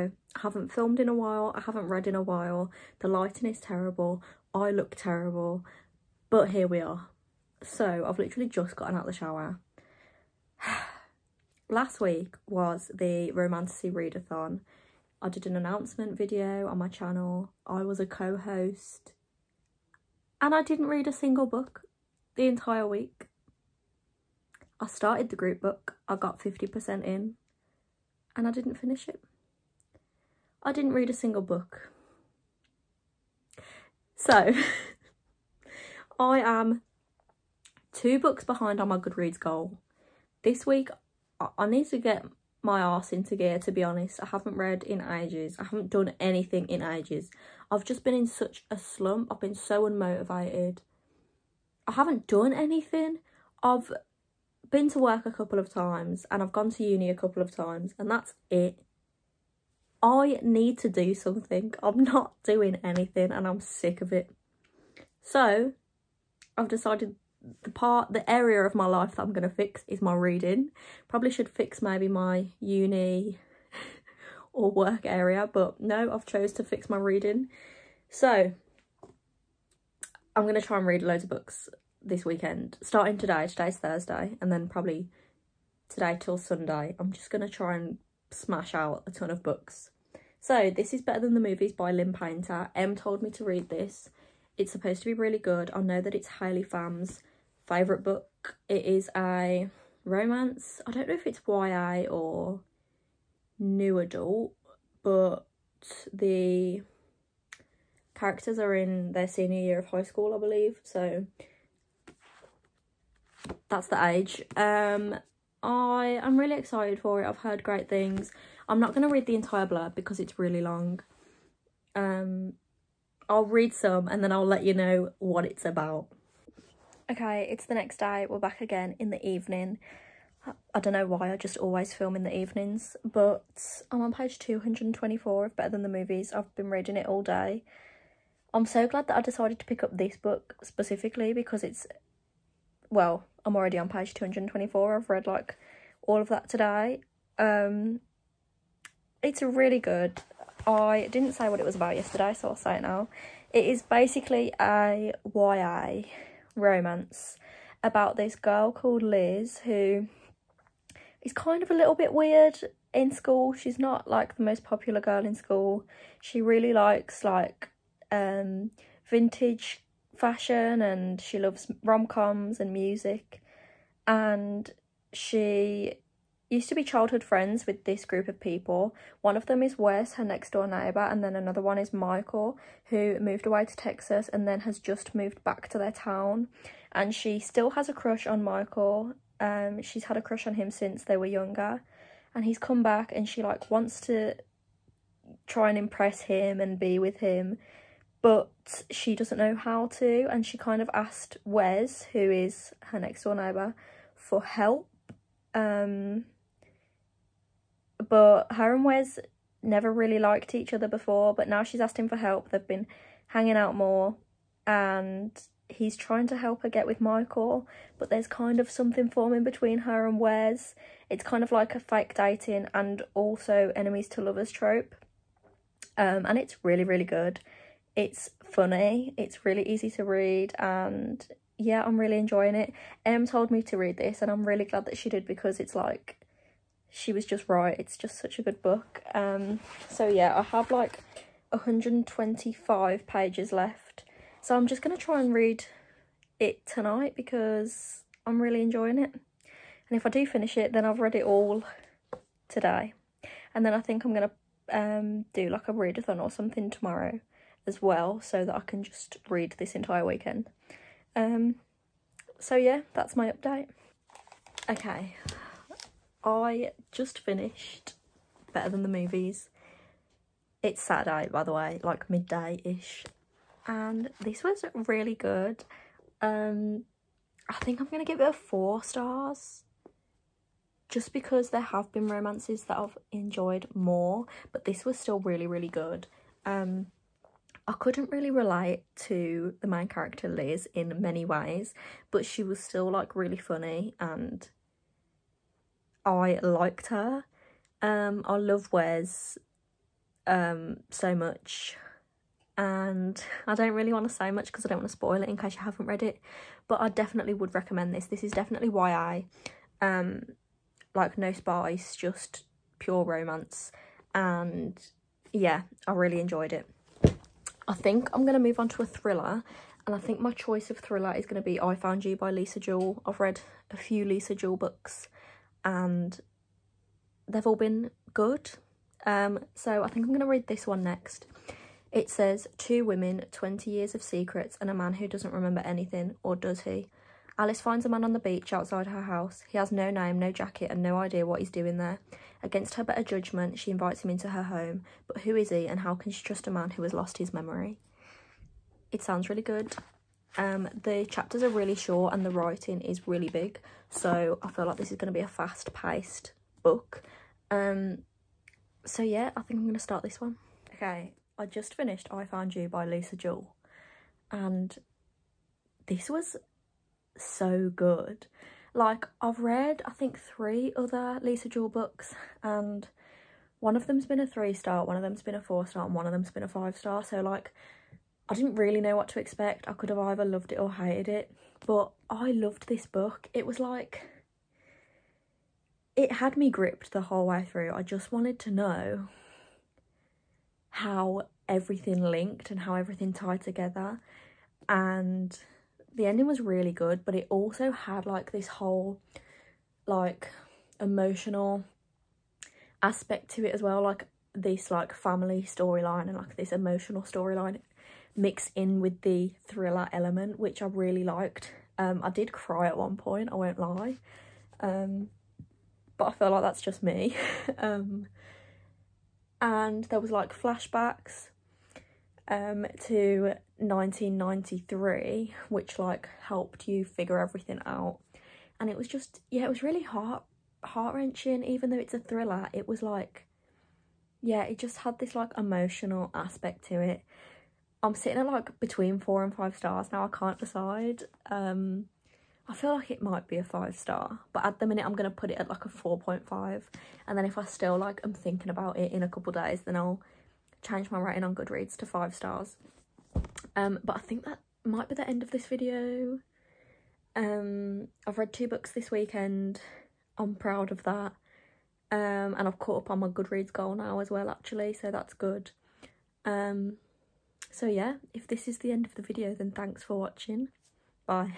video. I haven't filmed in a while, I haven't read in a while, the lighting is terrible, I look terrible, but here we are. So I've literally just gotten out of the shower. Last week was the Romantasy Readathon. I did an announcement video on my channel, I was a co-host, and I didn't read a single book the entire week. I started the group book, I got 50% in, and I didn't finish it. I didn't read a single book. So, I am 2 books behind on my Goodreads goal. This week, I need to get my arse into gear, to be honest. I haven't read in ages. I haven't done anything in ages. I've just been in such a slump. I've been so unmotivated. I haven't done anything. I've been to work a couple of times and I've gone to uni a couple of times, and that's it. I need to do something. I'm not doing anything and I'm sick of it. So I've decided the area of my life that I'm going to fix is my reading. Probably should fix maybe my uni or work area, but no, I've chose to fix my reading. So I'm going to try and read loads of books this weekend, starting today. Today's Thursday, and then probably today till Sunday I'm just going to try and smash out a ton of books. So this is Better Than the Movies by Lynn Painter. Em told me to read this. It's supposed to be really good. I know that it's Hayley Pham's favourite book. It is a romance. I don't know if it's YA or new adult, but the characters are in their senior year of high school, I believe, so that's the age. I am really excited for it. I've heard great things. I'm not going to read the entire blurb because it's really long. I'll read some and then I'll let you know what it's about. Okay, it's the next day. We're back again in the evening. I don't know why, I just always film in the evenings, but I'm on page 224 of Better Than the Movies. I've been reading it all day. I'm so glad that I decided to pick up this book specifically because it's, well, I'm already on page 224. I've read like all of that today. It's really good. I didn't say what it was about yesterday, so I'll say it now. It is basically a YA romance about this girl called Liz who is kind of a little bit weird in school. She's not like the most popular girl in school. She really likes like vintage fashion, and she loves rom-coms and music, and she used to be childhood friends with this group of people. One of them is Wes, her next door neighbour, and then another one is Michael, who moved away to Texas and then has just moved back to their town, and she still has a crush on Michael. She's had a crush on him since they were younger, and he's come back and she like wants to try and impress him and be with him, but she doesn't know how to, and she kind of asked Wes, who is her next door neighbour, for help. But her and Wes never really liked each other before, but now she's asked him for help. They've been hanging out more, and he's trying to help her get with Michael, but there's kind of something forming between her and Wes. It's kind of like a fake dating and also enemies to lovers trope. And it's really, really good. It's funny, it's really easy to read, and yeah, I'm really enjoying it. Em told me to read this and I'm really glad that she did, because it's like, she was just right. It's just such a good book. So yeah, I have like 125 pages left, so I'm just going to try and read it tonight because I'm really enjoying it. And if I do finish it, then I've read it all today, and then I think I'm going to do like a readathon or something tomorrow as well, so that I can just read this entire weekend. So yeah, that's my update. Okay, I just finished Better Than the Movies. It's Saturday, by the way, like midday-ish, and this was really good. I think I'm gonna give it a 4 stars, just because there have been romances that I've enjoyed more, but this was still really, really good. I couldn't really relate to the main character Liz in many ways, but she was still like really funny and I liked her. I love Wes. so much, and I don't really want to say much because I don't want to spoil it in case you haven't read it, but I definitely would recommend this. This is definitely YA, like no spice, just pure romance, and yeah, I really enjoyed it. I think I'm going to move on to a thriller, and I think my choice of thriller is going to be I Found You by Lisa Jewell. I've read a few Lisa Jewell books and they've all been good. So I think I'm going to read this one next. It says, 2 women, 20 years of secrets, and a man who doesn't remember anything, or does he? Alice finds a man on the beach outside her house. He has no name, no jacket, and no idea what he's doing there. Against her better judgment, she invites him into her home. But who is he, and how can she trust a man who has lost his memory? It sounds really good. The chapters are really short and the writing is really big, so I feel like this is going to be a fast-paced book. So yeah, I think I'm going to start this one. Okay, I just finished I Found You by Lisa Jewell, and this was so good. Like, I've read I think 3 other Lisa Jewell books, and one of them's been a 3-star, one of them's been a 4-star, and one of them's been a 5-star, so like I didn't really know what to expect. I could have either loved it or hated it, but I loved this book. It was like, it had me gripped the whole way through. I just wanted to know how everything linked and how everything tied together, and the ending was really good, but it also had like this whole like emotional aspect to it as well, like this like family storyline and like this emotional storyline mixed in with the thriller element, which I really liked. I did cry at one point, I won't lie, but I feel like that's just me. And there was like flashbacks to 1993, which like helped you figure everything out, and it was just, yeah, it was really heart-wrenching. Even though it's a thriller, it was like, yeah, it just had this like emotional aspect to it. I'm sitting at like between 4 and 5 stars now. I can't decide. I feel like it might be a 5-star, but at the minute I'm going to put it at like a 4.5, and then if I still like I'm thinking about it in a couple days, then I'll change my rating on Goodreads to 5 stars. But I think that might be the end of this video. I've read 2 books this weekend. I'm proud of that. And I've caught up on my Goodreads goal now as well, actually, so that's good. So yeah, if this is the end of the video, then thanks for watching. Bye.